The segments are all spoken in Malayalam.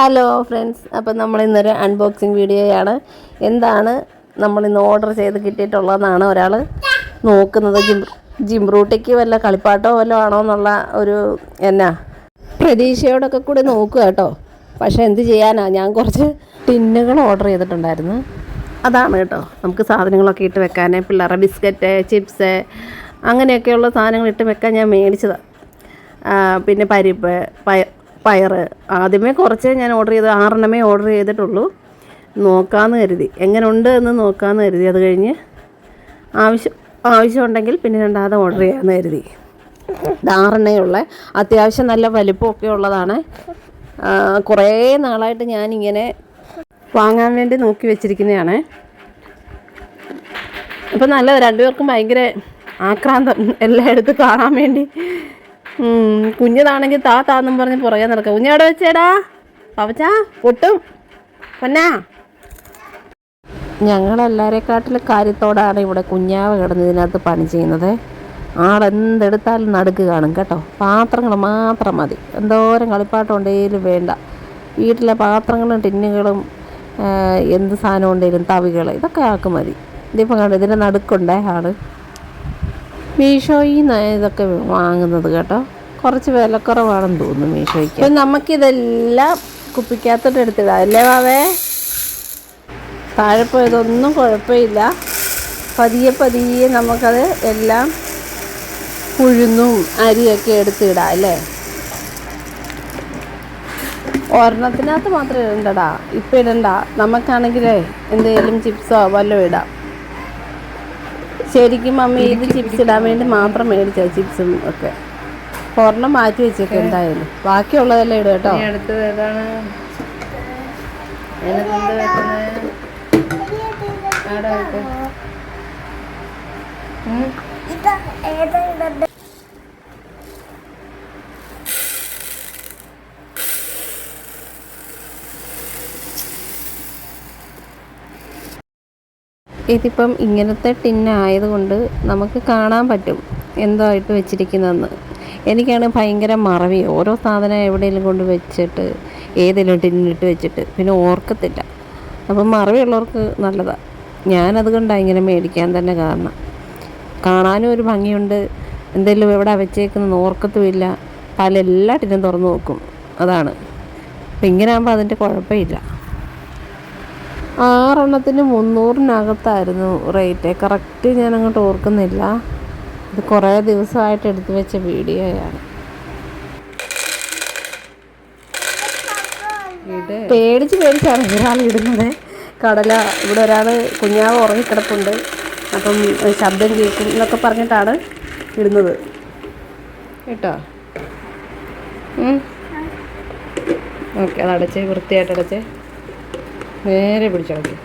ഹലോ ഫ്രണ്ട്സ്, അപ്പോൾ നമ്മളിന്നൊരു അൺബോക്സിങ് വീഡിയോയാണ്. എന്താണ് നമ്മളിന്ന് ഓർഡർ ചെയ്ത് കിട്ടിയിട്ടുള്ളതെന്നാണ് ഒരാൾ നോക്കുന്നത്. ജിംറൂട്ടിക്ക് വല്ല കളിപ്പാട്ടോ വല്ലതും ആണോ എന്നുള്ള ഒരു പ്രതീക്ഷയോടൊക്കെ കൂടി നോക്കുക കേട്ടോ. പക്ഷേ എന്ത് ചെയ്യാനാ, ഞാൻ കുറച്ച് ടിന്നുകൾ ഓർഡർ ചെയ്തിട്ടുണ്ടായിരുന്നു. അതാണ് കേട്ടോ, നമുക്ക് സാധനങ്ങളൊക്കെ ഇട്ട് വെക്കാൻ, പിള്ളേരുടെ ബിസ്ക്കറ്റ്, ചിപ്സ് അങ്ങനെയൊക്കെയുള്ള സാധനങ്ങൾ ഇട്ട് വെക്കാൻ ഞാൻ മേടിച്ചതാണ്. പിന്നെ പരിപ്പ്, പയർ ആദ്യമേ കുറച്ച് ഞാൻ ഓർഡർ ചെയ്ത് 6 ഓർഡർ ചെയ്തിട്ടുള്ളൂ. നോക്കാമെന്ന് കരുതി, എങ്ങനെ ഉണ്ട് എന്ന് നോക്കാമെന്ന് കരുതി. അത് കഴിഞ്ഞ് ആവശ്യമുണ്ടെങ്കിൽ പിന്നെ രണ്ടാമത് ഓർഡർ ചെയ്യാമെന്ന് കരുതി. 6 അത്യാവശ്യം നല്ല വലിപ്പമൊക്കെ ഉള്ളതാണ്. കുറേ നാളായിട്ട് ഞാനിങ്ങനെ വാങ്ങാൻ വേണ്ടി നോക്കി വെച്ചിരിക്കുന്നതാണ്. അപ്പം നല്ലത്, രണ്ടുപേർക്കും ഭയങ്കര ആക്രാന്തം എല്ലായിടത്തും കാണാൻ വേണ്ടി. കുഞ്ഞതാണെങ്കിൽ താന്നും പറഞ്ഞ് പുറകെ നടക്കാം. കുഞ്ഞവിടെ വെച്ചേടാ പവച്ചാ പൊട്ടും പൊന്നാ. ഞങ്ങളെല്ലാവരെക്കാട്ടിൽ കാര്യത്തോടാണ് ഇവിടെ കുഞ്ഞാവ് കിടന്ന് ഇതിനകത്ത് പണി ചെയ്യുന്നത്. ആളെന്തെടുത്താലും നടുക്ക് കാണും കേട്ടോ. പാത്രങ്ങൾ മാത്രം മതി, എന്തോരം കളിപ്പാട്ടം ഉണ്ടെങ്കിലും വേണ്ട. വീട്ടിലെ പാത്രങ്ങളും ടിന്നുകളും എന്ത് സാധനം ഉണ്ടെങ്കിലും തവികൾ ഇതൊക്കെ ആൾക്ക് മതി. ഇതിപ്പോൾ കണ്ടു, ഇതിൻ്റെ നടുക്കുണ്ടേ ആൾ. മീഷോയിൽ നിന്ന് ഇതൊക്കെ വാങ്ങുന്നത് കേട്ടോ. കുറച്ച് വിലക്കുറവാണെന്ന് തോന്നുന്നു മീഷോയ്ക്ക്. അപ്പം നമുക്കിതെല്ലാം കുപ്പിക്കകത്തോട്ട് എടുത്തിടാം അല്ലേ വാവേ? താഴെ പോയതൊന്നും കുഴപ്പമില്ല. പതിയെ നമുക്കത് എല്ലാം ഉഴുന്നും അരിയൊക്കെ എടുത്തിടാം അല്ലേ. ഒരെണ്ണത്തിനകത്ത് മാത്രം ഇടണ്ടടാ, ഇപ്പം ഇടണ്ട. നമുക്കാണെങ്കിലേ എന്തെങ്കിലും ചിപ്സോ വല്ലതും ഇടാം. ശരിക്കും മമ്മി ഇത് ചിപ്സ് ഇടാൻ വേണ്ടി മാത്രം മേടിച്ച ചിപ്സും ഒക്കെ. ഒരെണ്ണം മാറ്റി വെച്ചേക്ക് എന്തായാലും, ബാക്കിയുള്ളതെല്ലാം ഇടും കേട്ടോ. അടുത്തത് ഏതാണ്? ഇതിപ്പം ഇങ്ങനത്തെ ടിന്നായതുകൊണ്ട് നമുക്ക് കാണാൻ പറ്റും എന്തോ ആയിട്ട് വെച്ചിരിക്കുന്നതെന്ന്. എനിക്കാണ് ഭയങ്കര മറവി. ഓരോ സാധനം എവിടെയെങ്കിലും കൊണ്ട് വെച്ചിട്ട് ഏതെങ്കിലും ടിന്നിട്ട് വെച്ചിട്ട് പിന്നെ ഓർക്കത്തില്ല. അപ്പം മറവിയുള്ളവർക്ക് നല്ലതാണ്. ഞാനത് കൊണ്ടാണ് ഇങ്ങനെ മേടിക്കാൻ തന്നെ കാരണം. കാണാനും ഒരു ഭംഗിയുണ്ട്, എന്തെങ്കിലും എവിടെ വെച്ചേക്കുന്നത് ഓർക്കത്തുമില്ല. എല്ലാ ടിന്നും തുറന്ന് നോക്കും, അതാണ്. അപ്പം ഇങ്ങനെ ആകുമ്പോൾ അതിൻ്റെ കുഴപ്പമില്ല. 6 300-നകത്തായിരുന്നു റേറ്റ്. കറക്റ്റ് ഞാനങ്ങോട്ട് ഓർക്കുന്നില്ല. ഇത് കുറേ ദിവസമായിട്ട് എടുത്തു വെച്ച വീഡിയോയാണ്. പേടിച്ചാണ് ഒരാൾ ഇടുന്നത്. കടല ഇവിടെ ഒരാൾ കുഞ്ഞാവ് ഉറങ്ങിക്കിടപ്പുണ്ട്, അപ്പം ശബ്ദം കേൾക്കും എന്നൊക്കെ പറഞ്ഞിട്ടാണ് ഇടുന്നത് കേട്ടോ. ഓക്കെ, അത് അടച്ചേ, വൃത്തിയായിട്ട് അടച്ചേ. നേരെ പിടിച്ചടച്ചു.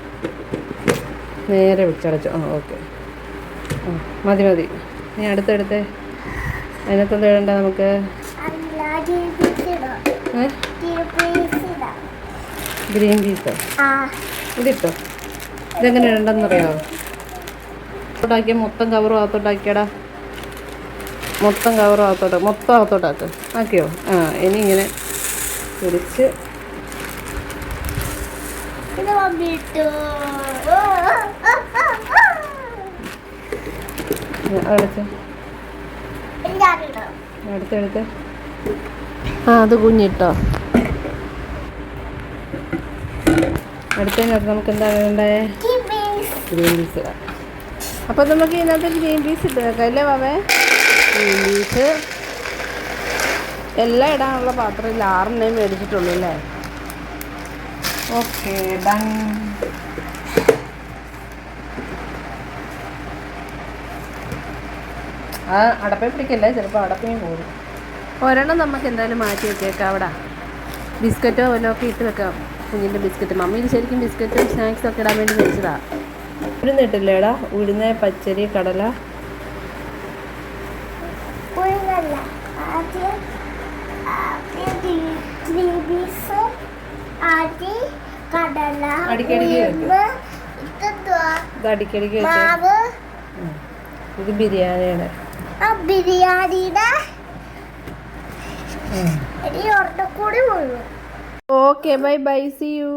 ഓക്കെ, മതി. നീ അടുത്തെടുത്തേ. അതിനകത്തൊന്നും ഇടണ്ട നമുക്ക്. ഗ്രീൻ പീസോ? ഇതിട്ടോ. ഇതെങ്ങനെ ഇടണ്ടെന്നറിയാമോ? അകത്തോട്ടാക്കിയ മൊത്തം കവറും അകത്തോട്ടാക്കിയടാ. മൊത്തം അകത്തോട്ടാക്ക്. ആക്കിയോ? ഇനി ഇങ്ങനെ പിടിച്ച് അടുത്തെടുത്ത്. അത് കുഞ്ഞിട്ടോ. അടുത്തതിനകത്ത് നമുക്ക് എന്താ വേണ്ടേ? Green peas. അപ്പം നമുക്ക് ഇതിനകത്ത് ഗ്രീൻ പീസ് ഇട്ട് വെക്കാം അല്ലേ വാവേ? ഗ്രീൻ പീസ് എല്ലാം ഇടാനുള്ള പാത്രം 6 മേടിച്ചിട്ടുള്ളൂ അല്ലേ. Okay, done. അടപ്പേ പിടിക്കല്ലേ, ചിലപ്പോൾ അടപ്പിന് പോകും. ഒരെണ്ണം നമുക്ക് എന്തായാലും മാറ്റി വെച്ചേക്കാം അവിടെ. ബിസ്ക്കറ്റോ വല്ലതും ഒക്കെ ഇട്ട് വെക്കാം. കുഞ്ഞിൻ്റെ ബിസ്ക്കറ്റ്. മമ്മി ഇത് ശരിക്കും ബിസ്ക്കറ്റും സ്നാക്സും ഒക്കെ ഇടാൻ വേണ്ടി വെച്ചതാണ്. ഉഴുന്നിട്ടില്ലേടാ? ഉഴുന്ന്, പച്ചരി, കടല. അടിക്കടിക്ക് ഇത് ബിരിയാണിയുടെ കൂടി okay bye bye, see U.